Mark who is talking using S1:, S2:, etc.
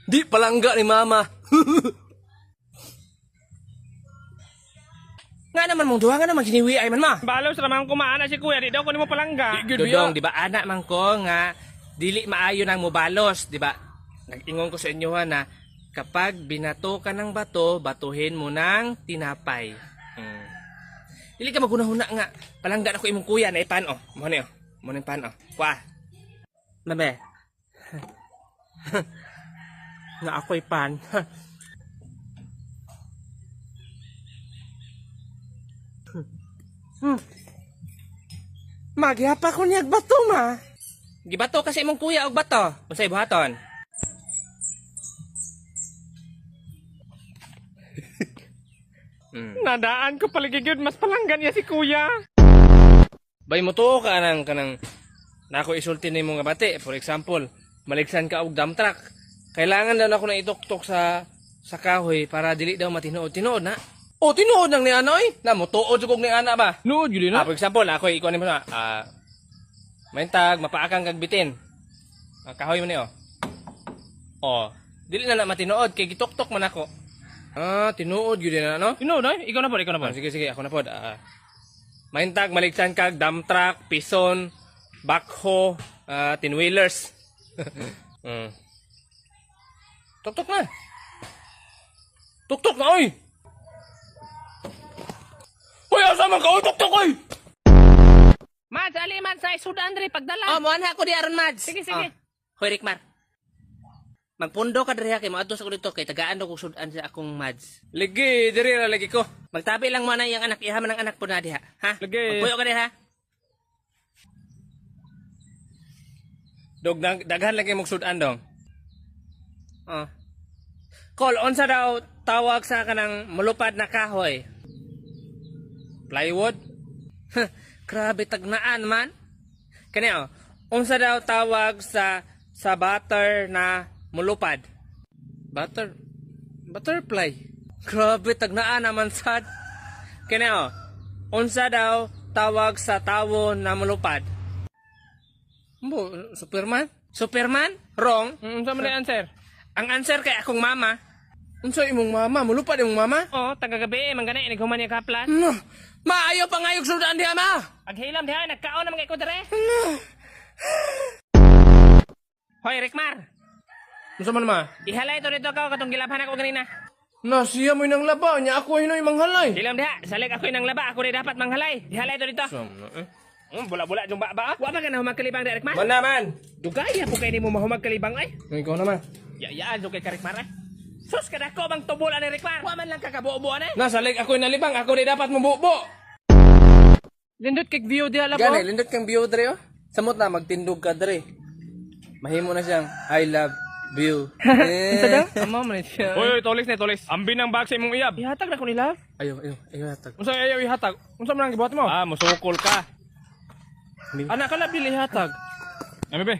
S1: Di palangga ni mama. Nga naman mong duha, nga naman giniwi ay man ma.
S2: Balaw sa ramang kumaana si kuya, di daw ko ni mo palangga.
S1: Dudong, di ba anak man ko nga dili maayo nang mobalos, di ba? Nag-ingon ko sa inyo ha, na kapag binato ka ng bato, batuhin mo ng tinapay. Dili ka magunahuna nga palangga na ko imong kuya na ipan oh. Mo ni oh. Mo ni pan oh. Kwa. Mabe. Nga ako'y pan. Magyapa ko niyag bato ma. Gibato kasi imong kuya og bato. Unsay buhaton?
S2: Nadaan ko paligid mas palangga niya si kuya.
S1: Bay mo to ka kanang nako isulti nimo nga bati. For example, maligsan ka og dump truck. Kailangan daw nako na ituktok sa kahoy para dili daw matinuod-tinuod na. Oh, tinuod nang ni anoy. Na mo tuod jud ni ana ba?
S2: Nuod yun na.
S1: For example, ako ikuan nimo na maintag mapaakang kag bitin. Kahoy mo ni oh. Oh, dili na matinuod kay gituktok man ako. Tinuod gyud na no?
S2: Tinuod ay, ikaw na po, ikaw na po.
S1: Sige, ako na pod. Maintag maligsan kag dump truck, pison, backhoe, tinwheelers. Tuktok na. Tuktok na oy. Hoy, asa man ka oy, tuktok oy.
S2: Mads, ali man sa isudan diri pagdala.
S1: Mo ana ko di aron Mads.
S2: Sige, sige.
S1: Hoy Rikmar. Magpundo ka diri ha kay moadto sa ko dito kay tagaan ko sudan sa akong Mads. Ligi, diri ra lagi ko. Magtabi lang mo na yang anak, ihaman ng anak po na diha, ha?
S2: Lagi.
S1: Magpuyo ka diri ha. Dog daghan lagi mong sudan dong. Kol, unsa daw tawag sa kanang mulupad na kahoy? Plywood? Grabe tagnaan man. Kani unsa daw tawag sa butter na mulupad? Butterfly. Grabe tagnaan naman sad. Kani unsa daw tawag sa tawo na mulupad? Superman? Superman? Wrong.
S2: Unsa man ang answer?
S1: Ang answer kay akong mama. Unsa imong mama? Mulupad imong mama?
S2: Oh, taga-gabi man gani naghuman niya kaplan.
S1: No. Maayo pa ngayog sudan diha ma.
S2: Aghilam diha nagkaon na mga iko dire. Hoy, Rikmar.
S1: Unsa man ma?
S2: Ihalay to dito ka katong gilabhan ako ganina.
S1: Na siya mo nang laba nya ako hinoy manghalay.
S2: Hilam diha, salig ako nang laba, ako rin dapat manghalay. Ihalay to dito. Bula-bula jung ba? Wa ba ka na humag kalibang di Rikmar?
S1: Man naman.
S2: Dugaya po kay nimo mahumag kalibang ay.
S1: Ikaw naman.
S2: Yaan jung kay Rikmar ay. Sus kada ko bang tubulan ni Rikmar. Wa man lang kakabuo-buo na.
S1: Nasalig ako nalibang, ako rin dapat mububo.
S2: Lindot kay view diha labo.
S1: Gani, lindot kang view dre oh. Samot na magtindog ka dre. Mahimo na siyang I love you.
S2: Ito daw? Amo man siya. Oy, tolis na tolis. Ambi ng bag sa imong iyab. Ihatag na ko nila.
S1: Ayo hatag.
S2: Unsa ayaw ihatag? Unsa man ang gibuhat mo? Musukol ka. Anak ka labi ihatag. Ami be.